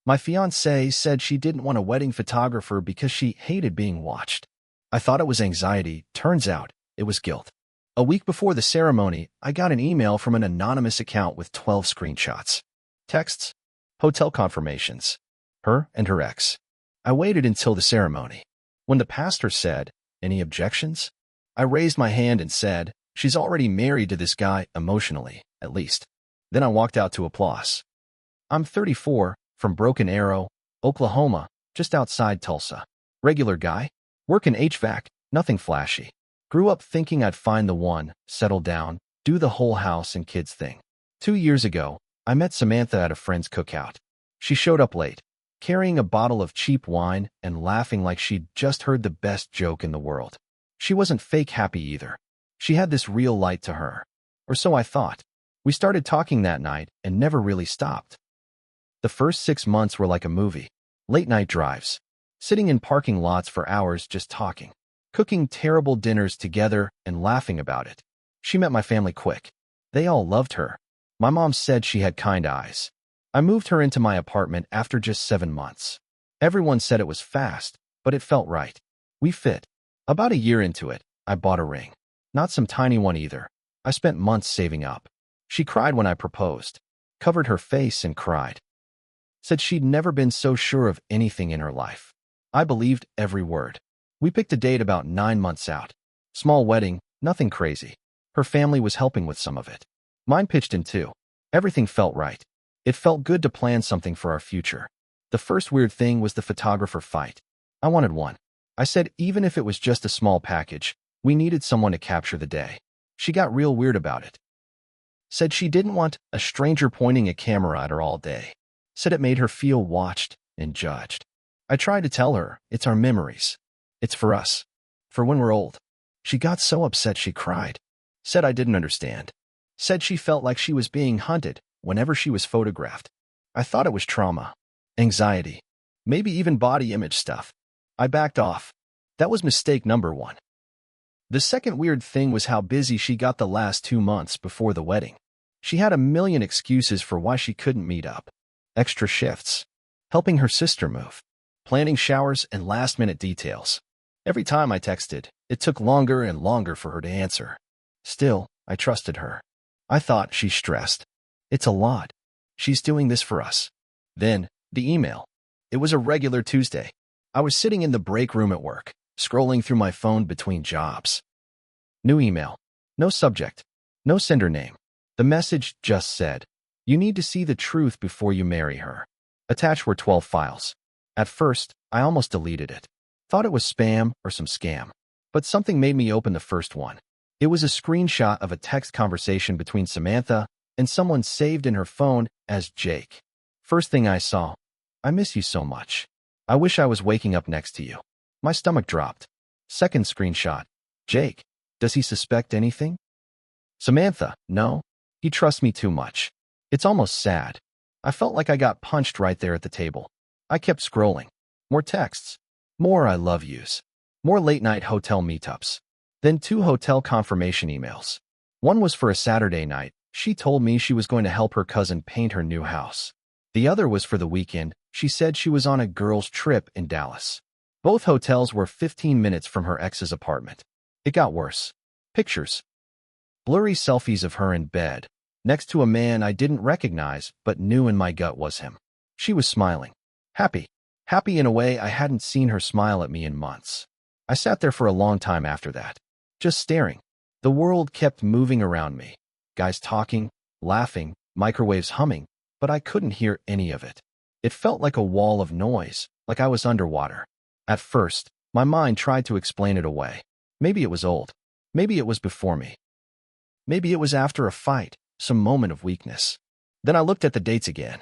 My fiancée said she didn't want a wedding photographer because she hated being watched. I thought it was anxiety. Turns out, it was guilt. A week before the ceremony, I got an email from an anonymous account with 12 screenshots. Texts, hotel confirmations, her and her ex. I waited until the ceremony. When the pastor said, "Any objections?" I raised my hand and said, "She's already married to this guy, emotionally, at least." Then I walked out to applause. I'm 34, from Broken Arrow, Oklahoma, just outside Tulsa. Regular guy, work in HVAC, nothing flashy. Grew up thinking I'd find the one, settle down, do the whole house and kids thing. 2 years ago, I met Samantha at a friend's cookout. She showed up late, carrying a bottle of cheap wine and laughing like she'd just heard the best joke in the world. She wasn't fake happy either. She had this real light to her. Or so I thought. We started talking that night and never really stopped. The first 6 months were like a movie. Late-night drives. Sitting in parking lots for hours just talking. Cooking terrible dinners together and laughing about it. She met my family quick. They all loved her. My mom said she had kind eyes. I moved her into my apartment after just 7 months. Everyone said it was fast, but it felt right. We fit. About a year into it, I bought a ring. Not some tiny one either. I spent months saving up. She cried when I proposed. Covered her face and cried. Said she'd never been so sure of anything in her life. I believed every word. We picked a date about 9 months out. Small wedding, nothing crazy. Her family was helping with some of it. Mine pitched in too. Everything felt right. It felt good to plan something for our future. The first weird thing was the photographer fight. I wanted one. I said even if it was just a small package, we needed someone to capture the day. She got real weird about it. Said she didn't want a stranger pointing a camera at her all day. Said it made her feel watched and judged. I tried to tell her, it's our memories. It's for us. For when we're old. She got so upset she cried. Said I didn't understand. Said she felt like she was being hunted whenever she was photographed. I thought it was trauma, anxiety, maybe even body image stuff. I backed off. That was mistake number one. The second weird thing was how busy she got the last 2 months before the wedding. She had a million excuses for why she couldn't meet up. Extra shifts, helping her sister move, planning showers and last-minute details. Every time I texted, it took longer and longer for her to answer. Still, I trusted her. I thought she's stressed. It's a lot. She's doing this for us. Then, the email. It was a regular Tuesday. I was sitting in the break room at work, scrolling through my phone between jobs. New email. No subject. No sender name. The message just said, "You need to see the truth before you marry her." Attached were 12 files. At first, I almost deleted it. Thought it was spam or some scam. But something made me open the first one. It was a screenshot of a text conversation between Samantha and someone saved in her phone as Jake. First thing I saw, "I miss you so much. I wish I was waking up next to you." My stomach dropped. Second screenshot, "Jake, does he suspect anything?" Samantha, "No. He trusts me too much." It's almost sad. I felt like I got punched right there at the table. I kept scrolling. More texts. More I love yous. More late-night hotel meetups. Then 2 hotel confirmation emails. One was for a Saturday night. She told me she was going to help her cousin paint her new house. The other was for the weekend. She said she was on a girls' trip in Dallas. Both hotels were 15 minutes from her ex's apartment. It got worse. Pictures. Blurry selfies of her in bed, next to a man I didn't recognize but knew in my gut was him. She was smiling. Happy. Happy in a way I hadn't seen her smile at me in months. I sat there for a long time after that, just staring. The world kept moving around me. Guys talking, laughing, microwaves humming, but I couldn't hear any of it. It felt like a wall of noise, like I was underwater. At first, my mind tried to explain it away. Maybe it was old. Maybe it was before me. Maybe it was after a fight, some moment of weakness. Then I looked at the dates again.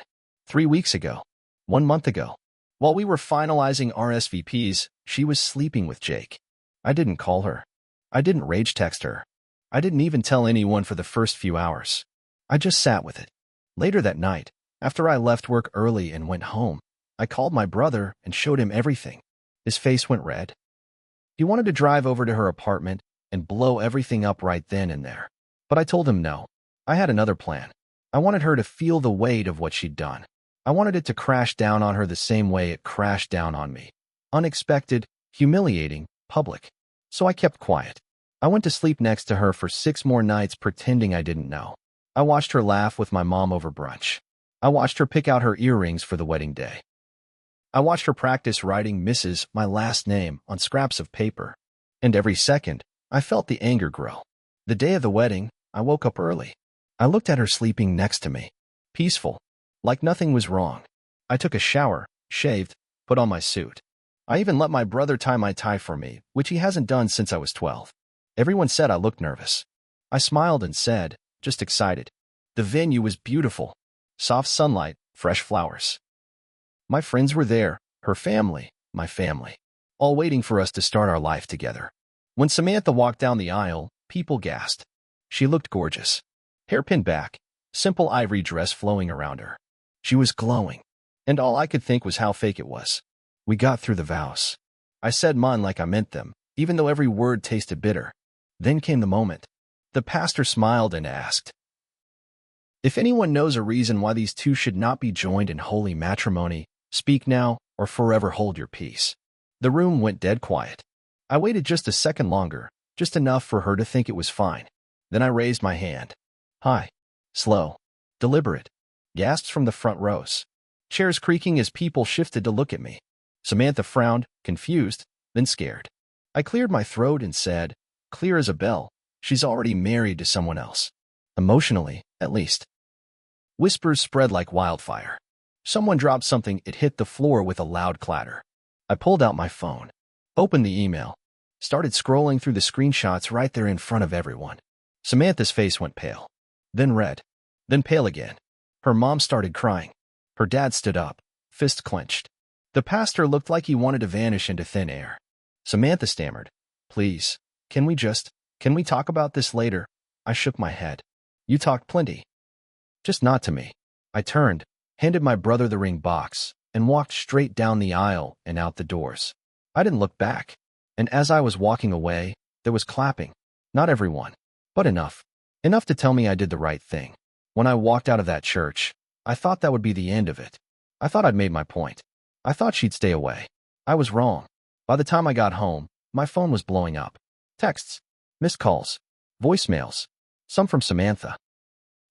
3 weeks ago. 1 month ago. While we were finalizing RSVPs, she was sleeping with Jake. I didn't call her. I didn't rage text her. I didn't even tell anyone for the first few hours. I just sat with it. Later that night, after I left work early and went home, I called my brother and showed him everything. His face went red. He wanted to drive over to her apartment and blow everything up right then and there. But I told him no. I had another plan. I wanted her to feel the weight of what she'd done. I wanted it to crash down on her the same way it crashed down on me. Unexpected, humiliating, public. So I kept quiet. I went to sleep next to her for 6 more nights pretending I didn't know. I watched her laugh with my mom over brunch. I watched her pick out her earrings for the wedding day. I watched her practice writing Mrs., my last name, on scraps of paper. And every second, I felt the anger grow. The day of the wedding, I woke up early. I looked at her sleeping next to me. Peaceful. Like nothing was wrong. I took a shower, shaved, put on my suit. I even let my brother tie my tie for me, which he hasn't done since I was 12. Everyone said I looked nervous. I smiled and said, just excited. The venue was beautiful. Soft sunlight, fresh flowers. My friends were there, her family, my family, all waiting for us to start our life together. When Samantha walked down the aisle, people gasped. She looked gorgeous. Hair pinned back, simple ivory dress flowing around her. She was glowing, and all I could think was how fake it was. We got through the vows. I said mine like I meant them, even though every word tasted bitter. Then came the moment. The pastor smiled and asked, "If anyone knows a reason why these two should not be joined in holy matrimony, speak now or forever hold your peace." The room went dead quiet. I waited just a second longer, just enough for her to think it was fine. Then I raised my hand. High, slow, deliberate. Gasps from the front rows. Chairs creaking as people shifted to look at me. Samantha frowned, confused, then scared. I cleared my throat and said, clear as a bell, she's already married to someone else. Emotionally, at least. Whispers spread like wildfire. Someone dropped something, it hit the floor with a loud clatter. I pulled out my phone, opened the email, started scrolling through the screenshots right there in front of everyone. Samantha's face went pale, then red, then pale again. Her mom started crying. Her dad stood up, fist clenched. The pastor looked like he wanted to vanish into thin air. Samantha stammered, "Please, can we talk about this later?" I shook my head. "You talked plenty." "Just not to me." I turned, handed my brother the ring box, and walked straight down the aisle and out the doors. I didn't look back, and as I was walking away, there was clapping. Not everyone, but enough. Enough to tell me I did the right thing. When I walked out of that church, I thought that would be the end of it. I thought I'd made my point. I thought she'd stay away. I was wrong. By the time I got home, my phone was blowing up. Texts, missed calls, voicemails, some from Samantha,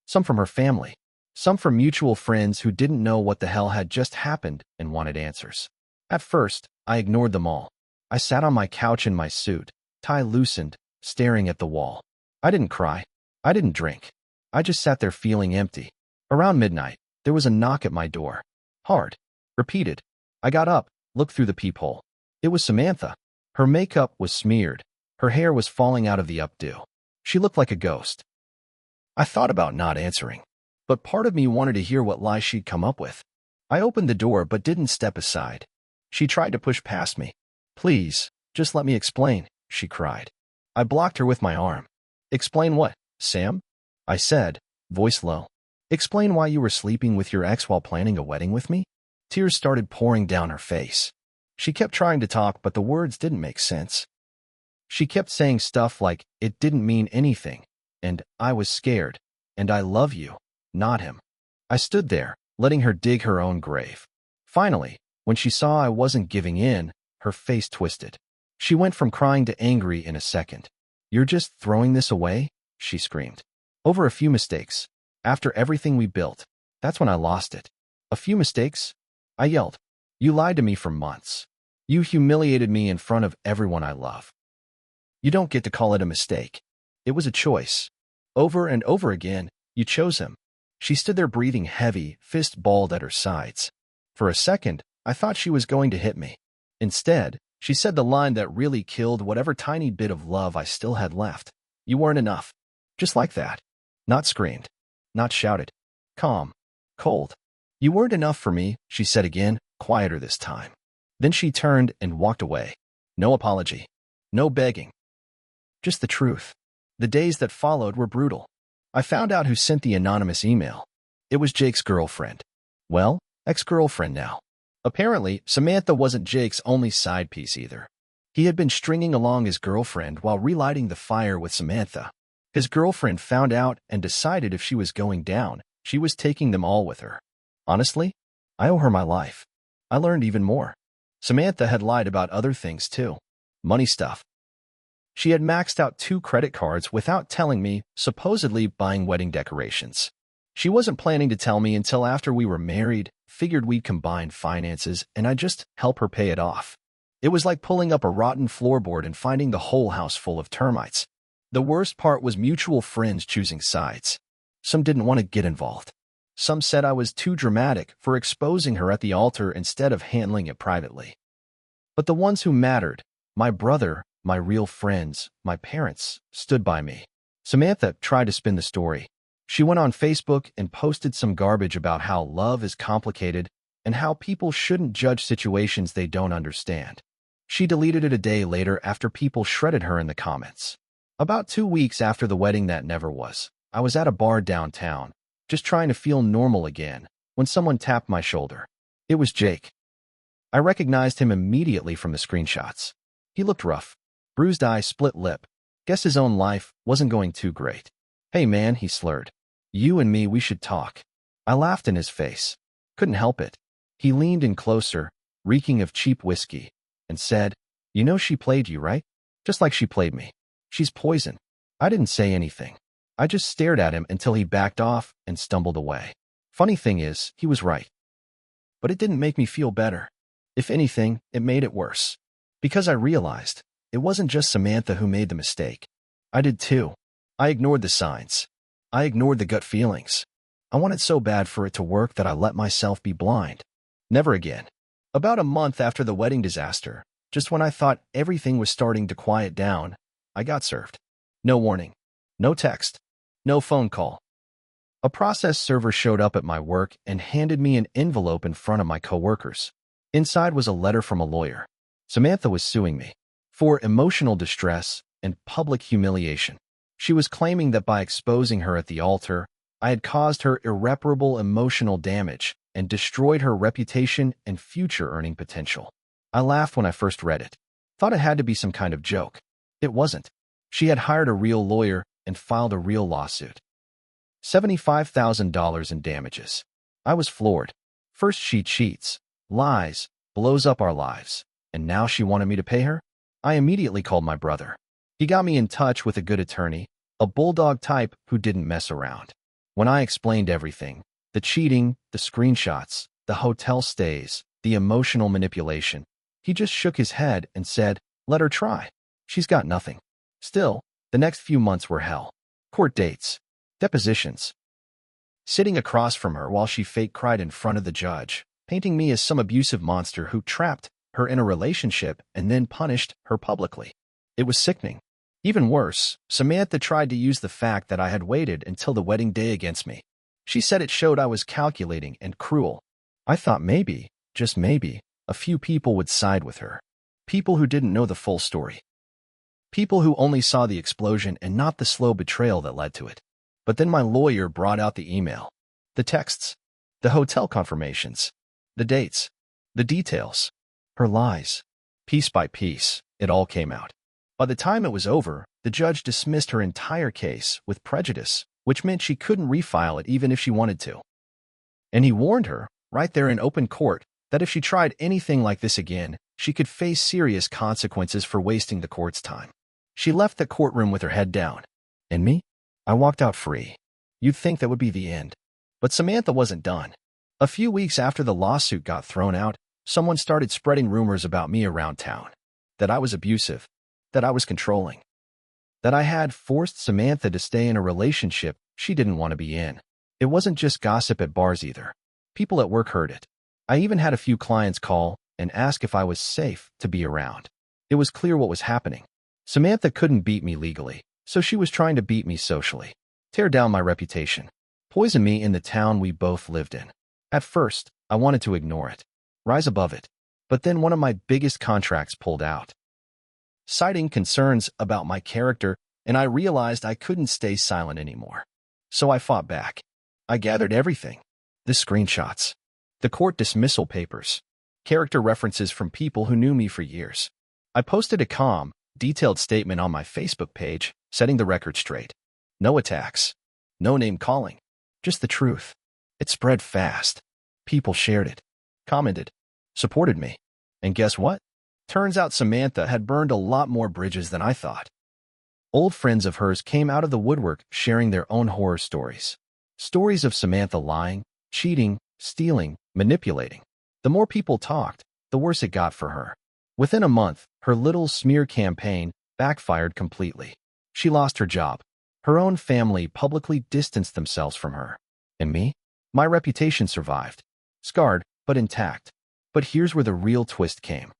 some from her family, some from mutual friends who didn't know what the hell had just happened and wanted answers. At first, I ignored them all. I sat on my couch in my suit, tie loosened, staring at the wall. I didn't cry. I didn't drink. I just sat there feeling empty. Around midnight, there was a knock at my door. Hard. Repeated. I got up, looked through the peephole. It was Samantha. Her makeup was smeared. Her hair was falling out of the updo. She looked like a ghost. I thought about not answering, but part of me wanted to hear what lies she'd come up with. I opened the door but didn't step aside. She tried to push past me. "Please, just let me explain," she cried. I blocked her with my arm. "Explain what, Sam?" I said, voice low. "Explain why you were sleeping with your ex while planning a wedding with me?" Tears started pouring down her face. She kept trying to talk, but the words didn't make sense. She kept saying stuff like, it didn't mean anything, and I was scared, and I love you, not him. I stood there, letting her dig her own grave. Finally, when she saw I wasn't giving in, her face twisted. She went from crying to angry in a second. "You're just throwing this away?" she screamed. "Over a few mistakes. After everything we built, that's when I lost it." "A few mistakes?" I yelled. "You lied to me for months. You humiliated me in front of everyone I love. You don't get to call it a mistake. It was a choice. Over and over again, you chose him." She stood there breathing heavy, fist balled at her sides. For a second, I thought she was going to hit me. Instead, she said the line that really killed whatever tiny bit of love I still had left. "You weren't enough." Just like that. Not screamed. Not shouted. Calm. Cold. "You weren't enough for me," she said again, quieter this time. Then she turned and walked away. No apology. No begging. Just the truth. The days that followed were brutal. I found out who sent the anonymous email. It was Jake's girlfriend. Well, ex-girlfriend now. Apparently, Samantha wasn't Jake's only side piece either. He had been stringing along his girlfriend while relighting the fire with Samantha. His girlfriend found out and decided if she was going down, she was taking them all with her. Honestly, I owe her my life. I learned even more. Samantha had lied about other things too. Money stuff. She had maxed out 2 credit cards without telling me, supposedly buying wedding decorations. She wasn't planning to tell me until after we were married, figured we'd combine finances, and I'd just help her pay it off. It was like pulling up a rotten floorboard and finding the whole house full of termites. The worst part was mutual friends choosing sides. Some didn't want to get involved. Some said I was too dramatic for exposing her at the altar instead of handling it privately. But the ones who mattered, my brother, my real friends, my parents, stood by me. Samantha tried to spin the story. She went on Facebook and posted some garbage about how love is complicated and how people shouldn't judge situations they don't understand. She deleted it a day later after people shredded her in the comments. About 2 weeks after the wedding that never was, I was at a bar downtown, just trying to feel normal again, when someone tapped my shoulder. It was Jake. I recognized him immediately from the screenshots. He looked rough. Bruised eye, split lip. Guess his own life wasn't going too great. "Hey man," he slurred. "You and me, we should talk." I laughed in his face. Couldn't help it. He leaned in closer, reeking of cheap whiskey, and said, "You know she played you, right? Just like she played me. She's poison." I didn't say anything. I just stared at him until he backed off and stumbled away. Funny thing is, he was right. But it didn't make me feel better. If anything, it made it worse. Because I realized it wasn't just Samantha who made the mistake. I did too. I ignored the signs. I ignored the gut feelings. I wanted so bad for it to work that I let myself be blind. Never again. About a month after the wedding disaster, just when I thought everything was starting to quiet down, I got served. No warning. No text. No phone call. A process server showed up at my work and handed me an envelope in front of my coworkers. Inside was a letter from a lawyer. Samantha was suing me for emotional distress and public humiliation. She was claiming that by exposing her at the altar, I had caused her irreparable emotional damage and destroyed her reputation and future earning potential. I laughed when I first read it. Thought it had to be some kind of joke. It wasn't. She had hired a real lawyer and filed a real lawsuit. $75,000 in damages. I was floored. First she cheats, lies, blows up our lives, and now she wanted me to pay her? I immediately called my brother. He got me in touch with a good attorney, a bulldog type who didn't mess around. When I explained everything, the cheating, the screenshots, the hotel stays, the emotional manipulation, he just shook his head and said, "Let her try. She's got nothing." Still, the next few months were hell. Court dates, depositions. Sitting across from her while she fake cried in front of the judge, painting me as some abusive monster who trapped her in a relationship and then punished her publicly. It was sickening. Even worse, Samantha tried to use the fact that I had waited until the wedding day against me. She said it showed I was calculating and cruel. I thought maybe, just maybe, a few people would side with her. People who didn't know the full story. People who only saw the explosion and not the slow betrayal that led to it. But then my lawyer brought out the email, the texts, the hotel confirmations, the dates, the details, her lies. Piece by piece, it all came out. By the time it was over, the judge dismissed her entire case with prejudice, which meant she couldn't refile it even if she wanted to. And he warned her, right there in open court, that if she tried anything like this again, she could face serious consequences for wasting the court's time. She left the courtroom with her head down. And me? I walked out free. You'd think that would be the end. But Samantha wasn't done. A few weeks after the lawsuit got thrown out, someone started spreading rumors about me around town. That I was abusive. That I was controlling. That I had forced Samantha to stay in a relationship she didn't want to be in. It wasn't just gossip at bars either. People at work heard it. I even had a few clients call and ask if I was safe to be around. It was clear what was happening. Samantha couldn't beat me legally, so she was trying to beat me socially. Tear down my reputation. Poison me in the town we both lived in. At first, I wanted to ignore it. Rise above it. But then one of my biggest contracts pulled out, citing concerns about my character, and I realized I couldn't stay silent anymore. So I fought back. I gathered everything. The screenshots. The court dismissal papers. Character references from people who knew me for years. I posted a calm, detailed statement on my Facebook page, setting the record straight. No attacks. No name calling. Just the truth. It spread fast. People shared it, commented, supported me. And guess what? Turns out Samantha had burned a lot more bridges than I thought. Old friends of hers came out of the woodwork sharing their own horror stories. Stories of Samantha lying, cheating, stealing, manipulating. The more people talked, the worse it got for her. Within a month, her little smear campaign backfired completely. She lost her job. Her own family publicly distanced themselves from her. And me? My reputation survived. Scarred, but intact. But here's where the real twist came.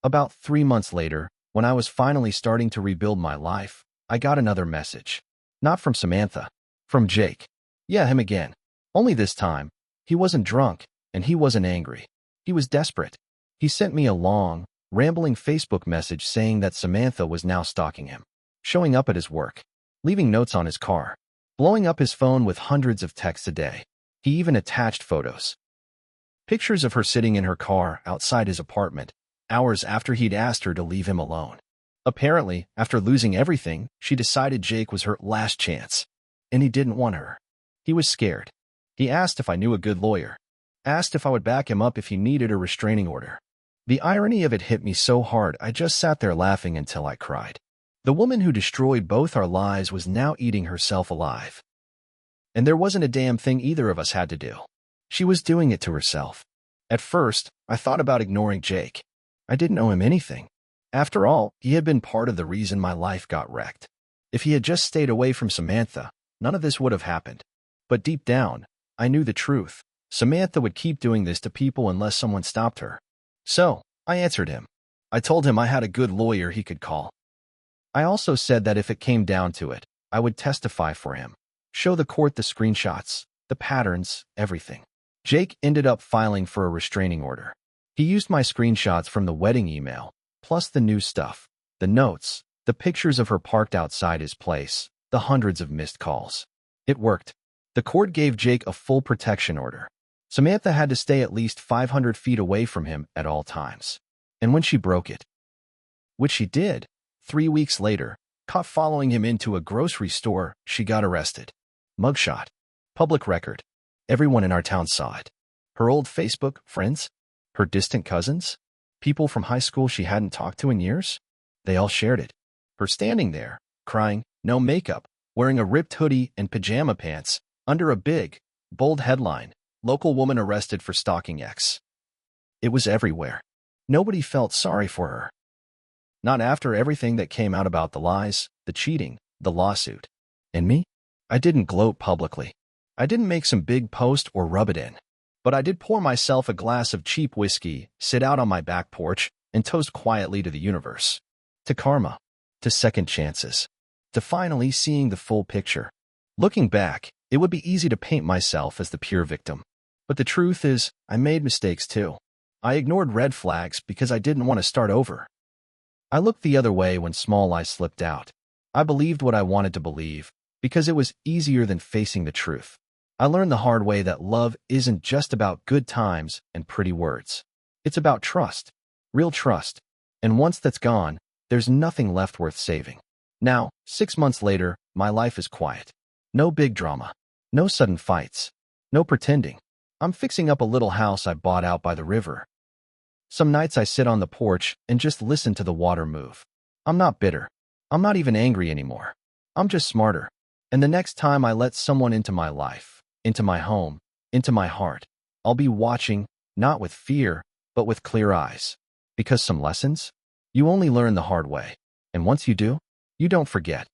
About 3 months later, when I was finally starting to rebuild my life, I got another message. Not from Samantha. From Jake. Yeah, him again. Only this time, he wasn't drunk, and he wasn't angry. He was desperate. He sent me a long, rambling Facebook message saying that Samantha was now stalking him, showing up at his work, leaving notes on his car, blowing up his phone with hundreds of texts a day. He even attached photos. Pictures of her sitting in her car outside his apartment, hours after he'd asked her to leave him alone. Apparently, after losing everything, she decided Jake was her last chance. And he didn't want her. He was scared. He asked if I knew a good lawyer. Asked if I would back him up if he needed a restraining order. The irony of it hit me so hard I just sat there laughing until I cried. The woman who destroyed both our lives was now eating herself alive. And there wasn't a damn thing either of us had to do. She was doing it to herself. At first, I thought about ignoring Jake. I didn't owe him anything. After all, he had been part of the reason my life got wrecked. If he had just stayed away from Samantha, none of this would have happened. But deep down, I knew the truth. Samantha would keep doing this to people unless someone stopped her. So, I answered him. I told him I had a good lawyer he could call. I also said that if it came down to it, I would testify for him. Show the court the screenshots, the patterns, everything. Jake ended up filing for a restraining order. He used my screenshots from the wedding email, plus the new stuff, the notes, the pictures of her parked outside his place, the hundreds of missed calls. It worked. The court gave Jake a full protection order. Samantha had to stay at least 500 feet away from him at all times. And when she broke it, which she did, 3 weeks later, caught following him into a grocery store, she got arrested. Mugshot. Public record. Everyone in our town saw it. Her old Facebook friends, her distant cousins, people from high school she hadn't talked to in years, they all shared it. Her standing there, crying, no makeup, wearing a ripped hoodie and pajama pants, under a big, bold headline, local woman arrested for stalking ex. It was everywhere. Nobody felt sorry for her. Not after everything that came out about the lies, the cheating, the lawsuit. And me? I didn't gloat publicly. I didn't make some big post or rub it in. But I did pour myself a glass of cheap whiskey, sit out on my back porch, and toast quietly to the universe. To karma. To second chances. To finally seeing the full picture. Looking back, it would be easy to paint myself as the pure victim. But the truth is, I made mistakes too. I ignored red flags because I didn't want to start over. I looked the other way when small lies slipped out. I believed what I wanted to believe, because it was easier than facing the truth. I learned the hard way that love isn't just about good times and pretty words. It's about trust. Real trust. And once that's gone, there's nothing left worth saving. Now, 6 months later, my life is quiet. No big drama. No sudden fights. No pretending. I'm fixing up a little house I bought out by the river. Some nights I sit on the porch and just listen to the water move. I'm not bitter. I'm not even angry anymore. I'm just smarter. And the next time I let someone into my life, into my home, into my heart, I'll be watching, not with fear, but with clear eyes. Because some lessons, you only learn the hard way. And once you do, you don't forget.